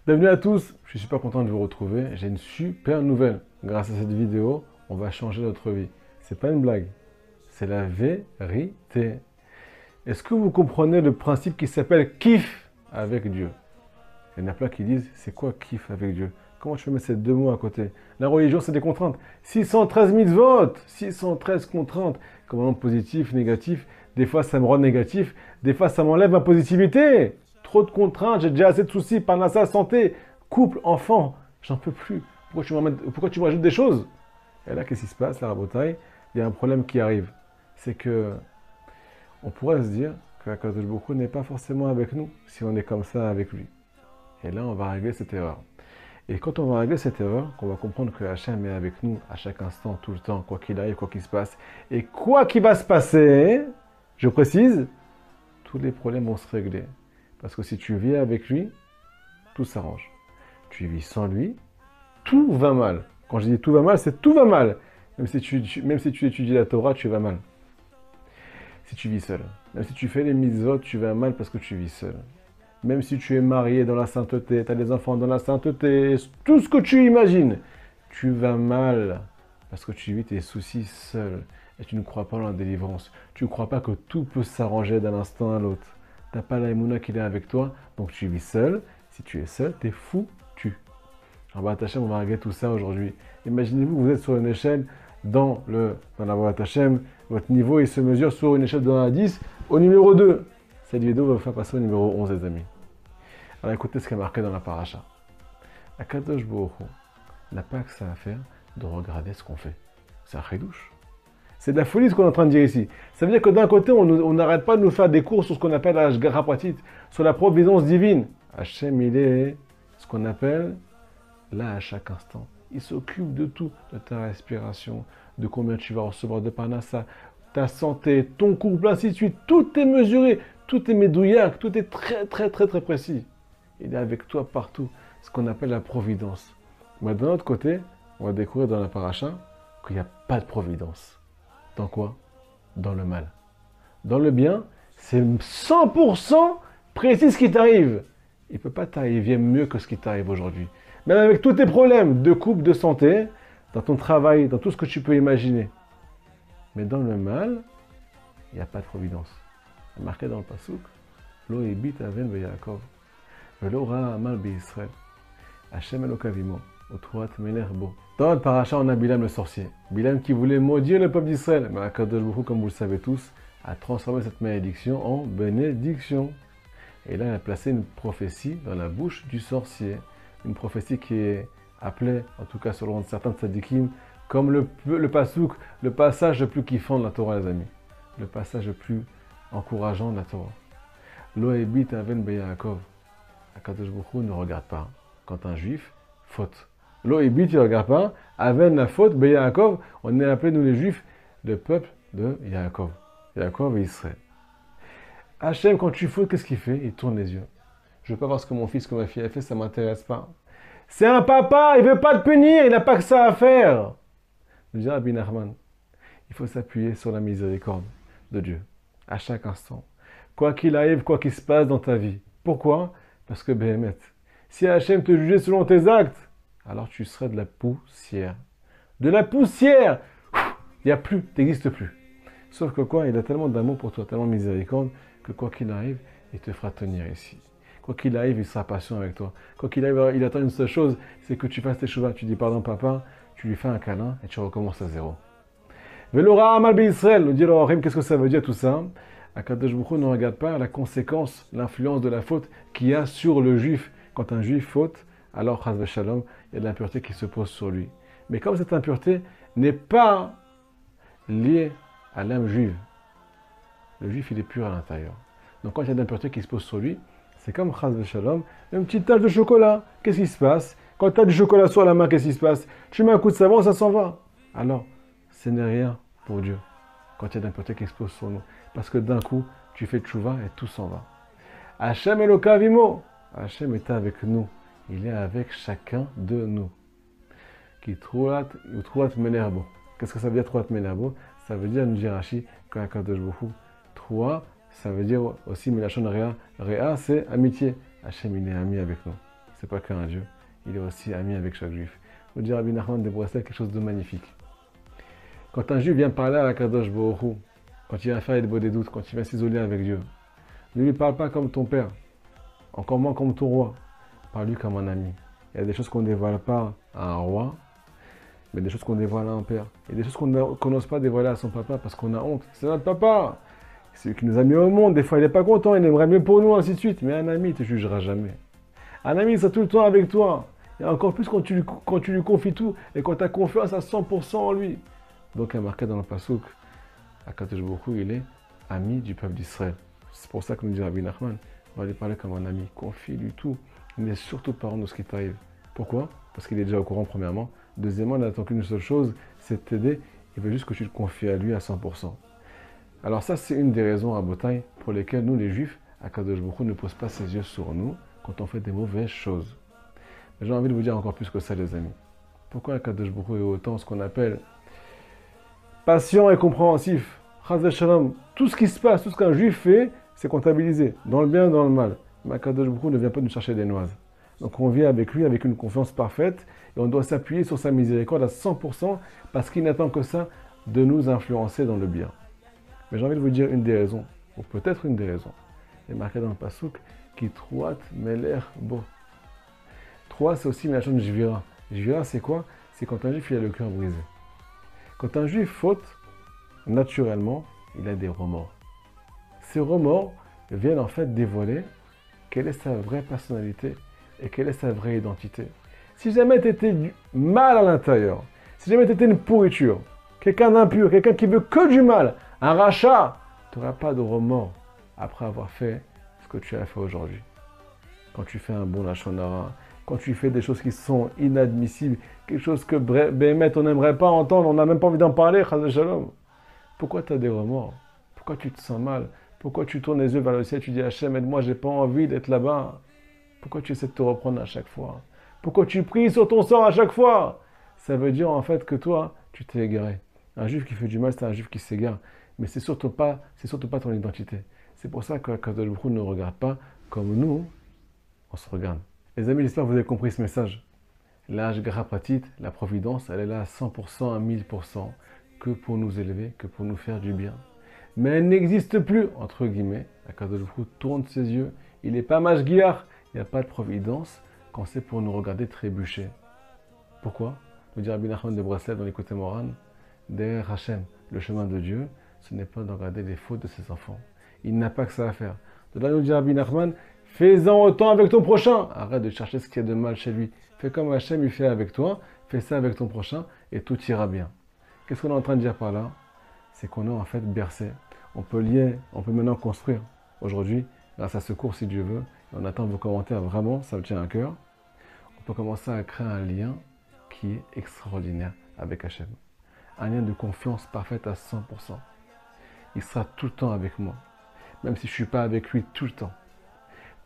Bienvenue à tous, je suis super content de vous retrouver. J'ai une super nouvelle. Grâce à cette vidéo, on va changer notre vie. C'est pas une blague, c'est la vérité. Est-ce que vous comprenez le principe qui s'appelle kiff avec Dieu? Il y en a plein qui disent, c'est quoi kiff avec Dieu? Comment je peux mettre ces deux mots à côté? La religion, c'est des contraintes. 613 votes, 613 contraintes. Commandement positif, négatif. Des fois, ça me rend négatif. Des fois, ça m'enlève ma positivité. Trop de contraintes, j'ai déjà assez de soucis. Parnassa, santé, couple, enfant. J'en peux plus. Pourquoi tu me rajoutes des choses? Et là, qu'est-ce qui se passe, la rabotaille? Il y a un problème qui arrive. C'est que on pourrait se dire que Akadosh Baruch Hu n'est pas forcément avec nous si on est comme ça avec lui. Et là, on va régler cette erreur. Et quand on va régler cette erreur, qu'on va comprendre que Hachem est avec nous à chaque instant, tout le temps, quoi qu'il arrive, quoi qu'il se passe. Et quoi qu'il va se passer, je précise, tous les problèmes vont se régler. Parce que si tu vis avec lui, tout s'arrange. Tu vis sans lui, tout va mal. Quand je dis tout va mal, c'est tout va mal. Même si tu étudies la Torah, tu vas mal. Si tu vis seul. Même si tu fais les mitzvot, tu vas mal parce que tu vis seul. Même si tu es marié dans la sainteté, tu as des enfants dans la sainteté, tout ce que tu imagines, tu vas mal parce que tu vis tes soucis seul et tu ne crois pas en la délivrance. Tu ne crois pas que tout peut s'arranger d'un instant à l'autre. Tu n'as pas la émouna qui est avec toi, donc tu vis seul. Si tu es seul, tu es foutu. Alors, Hashem, on va régler tout ça aujourd'hui. Imaginez-vous que vous êtes sur une échelle dans la Voie Hashem, votre niveau il se mesure sur une échelle de 1 à 10 au numéro 2. Cette vidéo va vous faire passer au numéro 11, les amis. Alors écoutez ce qui est marqué dans la paracha. Akadosh Baruch Hu n'a pas que ça à faire de regarder ce qu'on fait. C'est un chidouche. C'est de la folie ce qu'on est en train de dire ici. Ça veut dire que d'un côté, on n'arrête pas de nous faire des cours sur ce qu'on appelle la Hashgacha Pratit, sur la providence divine. Hachem, il est ce qu'on appelle là à chaque instant. Il s'occupe de tout, de ta respiration, de combien tu vas recevoir de parnassa, ta santé, ton couple, ainsi de suite. Tout est mesuré, tout est médouillac, tout est très très très très précis. Il est avec toi partout, ce qu'on appelle la providence. Mais d'un autre côté, on va découvrir dans la paracha qu'il n'y a pas de providence. Dans quoi? Dans le mal. Dans le bien, c'est 100% précis ce qui t'arrive. Il ne peut pas t'arriver mieux que ce qui t'arrive aujourd'hui. Même avec tous tes problèmes de couple, de santé, dans ton travail, dans tout ce que tu peux imaginer. Mais dans le mal, il n'y a pas de providence. C'est marqué dans le Pasuk, Lo ebit aven beYaakov, velo ra amal beYisrael, Hashem elokavimo, otruat melech bo. Dans le paracha, on a Bilam le sorcier. Bilam qui voulait maudire le peuple d'Israël. Mais Akadosh Baruch Hu, comme vous le savez tous, a transformé cette malédiction en bénédiction. Et là, il a placé une prophétie dans la bouche du sorcier. Une prophétie qui est appelée, en tout cas selon certains tzadikim, comme le pasouk, le passage le plus kiffant de la Torah, les amis. Le passage le plus encourageant de la Torah. Lo ebit aven beYaakov. Akadosh Baruch Hu ne regarde pas. Quand un juif faute. Lo ebit, il ne regarde pas. Aven la faute, beYaakov. On est appelé, nous les juifs, le peuple de Yaakov. Yaakov et Israël. Hachem, quand tu fautes, qu'est-ce qu'il fait? Il tourne les yeux. Je ne veux pas voir ce que mon fils, que ma fille a fait, ça ne m'intéresse pas. C'est un papa, il ne veut pas te punir, il n'a pas que ça à faire. Je dis Rabbi Nachman, il faut s'appuyer sur la miséricorde de Dieu, à chaque instant. Quoi qu'il arrive, quoi qu'il se passe dans ta vie. Pourquoi? Parce que Béhémet, si Hachem te jugeait selon tes actes, alors tu serais de la poussière. De la poussière! Il n'y a plus, tu n'existes plus. Sauf que quoi? Il a tellement d'amour pour toi, tellement de miséricorde, que quoi qu'il arrive, il te fera tenir ici. Quoi qu'il arrive, il sera patient avec toi. Quoi qu'il arrive, il attend une seule chose, c'est que tu fasses tes chouvas. Tu dis pardon papa, tu lui fais un câlin et tu recommences à zéro. Velora amal beYisrael, le dire au qu'est-ce que ça veut dire tout ça? Akadosh Baruch Hu ne regarde pas la conséquence, l'influence de la faute qu'il y a sur le juif. Quand un juif faute, alors chas v'shalom, il y a de l'impureté qui se pose sur lui. Mais comme cette impureté n'est pas liée à l'âme juive, le juif il est pur à l'intérieur. Donc quand il y a de l'impureté qui se pose sur lui, c'est comme chas v'shalom, une petite tache de chocolat. Qu'est-ce qui se passe? Quand tu as du chocolat sur la main, qu'est-ce qui se passe? Tu mets un coup de savon, ça s'en va. Alors, ce n'est rien pour Dieu quand il y a de l'impureté qui se pose sur nous. Parce que d'un coup, tu fais tchouva et tout s'en va. Hachem elokavimo. Hachem est avec nous. Il est avec chacun de nous. Qui trouat menerbo. Qu'est-ce que ça veut dire trouat menerbo? Ça veut dire, nous dit Rashi, quand Akadosh Baruch Hu, trouat, ça veut dire aussi Milachon Réa. Réa, c'est amitié. Hachem, il est ami avec nous. c'est pas qu'un Dieu, il est aussi ami avec chaque juif. Nous dit Rabbi Nachman de Breslev quelque chose de magnifique. Quand un juif vient parler à Kadosh Baruch Hu, quand il vient faire des doutes, quand il vient s'isoler avec Dieu, ne lui parle pas comme ton père, encore moins comme ton roi. Parle-lui comme un ami. Il y a des choses qu'on ne dévoile pas à un roi, mais des choses qu'on dévoile à un père. Il y a des choses qu'on n'ose pas dévoiler à son papa parce qu'on a honte. C'est notre papa. C'est lui qui nous a mis au monde. Des fois, il n'est pas content, il aimerait mieux pour nous, ainsi de suite. Mais un ami, il ne te jugera jamais. Un ami, il sera tout le temps avec toi. Et encore plus quand tu lui confies tout et quand tu as confiance à 100% en lui. Donc, il y a marqué dans le Passouk, Akadosh Baruch Hu, il est ami du peuple d'Israël. C'est pour ça que nous dit Rabbi Nachman, on va lui parler comme un ami. Confie-lui tout. Il n'est surtout pas de ce qui t'arrive. Pourquoi? Parce qu'il est déjà au courant, premièrement. Deuxièmement, il n'attend qu'une seule chose, c'est de t'aider. Il veut juste que tu te confies à lui à 100%. Alors ça, c'est une des raisons à Botaï pour lesquelles nous, les Juifs, Akadosh Baruch Hu ne pose pas ses yeux sur nous quand on fait des mauvaises choses. Mais j'ai envie de vous dire encore plus que ça, les amis. Pourquoi Akadosh Baruch Hu est autant ce qu'on appelle patient et compréhensif? Chas v'shalom. Tout ce qui se passe, tout ce qu'un Juif fait, c'est comptabilisé, dans le bien et dans le mal. Mais Akadosh Baruch Hu ne vient pas nous chercher des noises. Donc on vient avec lui avec une confiance parfaite et on doit s'appuyer sur sa miséricorde à 100% parce qu'il n'attend que ça de nous influencer dans le bien. Mais j'ai envie de vous dire une des raisons, ou peut-être une des raisons. Il est marqué dans le Passouk qui troat meler bo. Troat, c'est aussi la de jvira. Jvira, c'est quoi? C'est quand un juif il a le cœur brisé. Quand un juif faute, naturellement, il a des remords. Ces remords viennent en fait dévoiler quelle est sa vraie personnalité et quelle est sa vraie identité. Si jamais tu étais mal à l'intérieur, si jamais tu étais une pourriture, quelqu'un d'impur, quelqu'un qui veut que du mal, un rachat, tu n'auras pas de remords après avoir fait ce que tu as fait aujourd'hui. Quand tu fais un bon lachonara, quand tu fais des choses qui sont inadmissibles, quelque chose que Béhémet, on n'aimerait pas entendre, on n'a même pas envie d'en parler, chas shalom. Pourquoi tu as des remords? Pourquoi tu te sens mal? Pourquoi tu tournes les yeux vers le ciel, tu dis Hachem, aide-moi, j'ai pas envie d'être là-bas? Pourquoi tu essaies de te reprendre à chaque fois? Pourquoi tu pries sur ton sort à chaque fois? Ça veut dire en fait que toi, tu t'es égaré. Un juif qui fait du mal, c'est un juif qui s'égare. Mais c'est surtout pas ton identité. C'est pour ça que Kadosh Baruch Hu ne regarde pas comme nous, on se regarde. Les amis, j'espère que vous avez compris ce message. L'âge Pratit, la providence, elle est là à 100%, à 1000%, que pour nous élever, que pour nous faire du bien. Mais elle n'existe plus, entre guillemets. Kadosh Baruch Hu tourne ses yeux. Il n'est pas mashgiach, il n'y a pas de providence quand c'est pour nous regarder trébucher. Pourquoi? Nous dit Rabbi Nachman de Breslev dans l'Écoute Moran, derrière Hachem, le chemin de Dieu, ce n'est pas de regarder les fautes de ses enfants. Il n'a pas que ça à faire. De là, nous dit Rabbi Nachman, fais-en autant avec ton prochain. Arrête de chercher ce qu'il y a de mal chez lui. Fais comme Hachem il fait avec toi, fais ça avec ton prochain et tout ira bien. Qu'est-ce qu'on est en train de dire par là? C'est qu'on est en fait bercé. On peut maintenant construire. Aujourd'hui, grâce à ce cours, si Dieu veut, on attend vos commentaires, vraiment, ça me tient à cœur. On peut commencer à créer un lien qui est extraordinaire avec Hachem. Un lien de confiance parfaite à 100%. Il sera tout le temps avec moi, même si je ne suis pas avec lui tout le temps.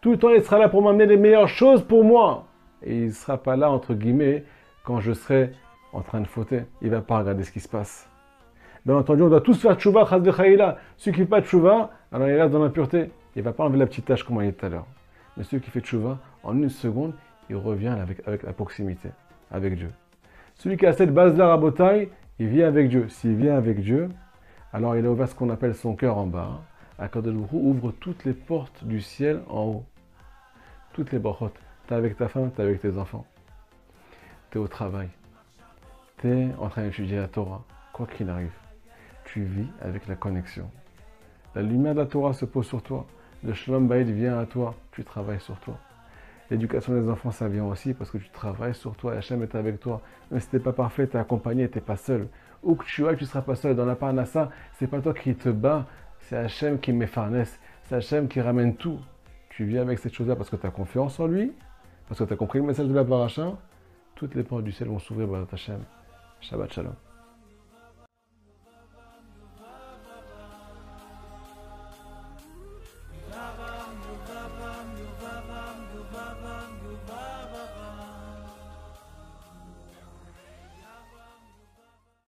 Tout le temps, il sera là pour m'amener les meilleures choses pour moi. Et il ne sera pas là, entre guillemets, quand je serai en train de fauter. Il ne va pas regarder ce qui se passe. Bien entendu, on doit tous faire tchouva, chas v'chaïla. Celui qui ne fait pas de tchouva, alors il reste dans l'impureté. Il ne va pas enlever la petite tache comme on a dit tout à l'heure. Mais celui qui fait tchouva, en une seconde, il revient avec la proximité, avec Dieu. Celui qui a cette base-là, Rabotai, il vient avec Dieu. S'il vient avec Dieu, alors il a ouvert ce qu'on appelle son cœur en bas. Akadosh Baruch Hu ouvre toutes les portes du ciel en haut. Toutes les brachot. Tu es avec ta femme, tu es avec tes enfants. Tu es au travail. Tu es en train d'étudier la Torah. Quoi qu'il arrive, tu vis avec la connexion. La lumière de la Torah se pose sur toi. Le Shalom Bayit vient à toi. Tu travailles sur toi. L'éducation des enfants, ça vient aussi parce que tu travailles sur toi. Hachem est avec toi. Même si tu n'es pas parfait, tu es accompagné, tu n'es pas seul. Où que tu ailles, tu ne seras pas seul. Dans la parnassa, ce n'est pas toi qui te bats. C'est Hachem qui m'effarnesse. C'est Hachem qui ramène tout. Tu viens avec cette chose-là parce que tu as confiance en lui, parce que tu as compris le message de la paracha. Toutes les portes du ciel vont s'ouvrir par Hachem. Shabbat Shalom.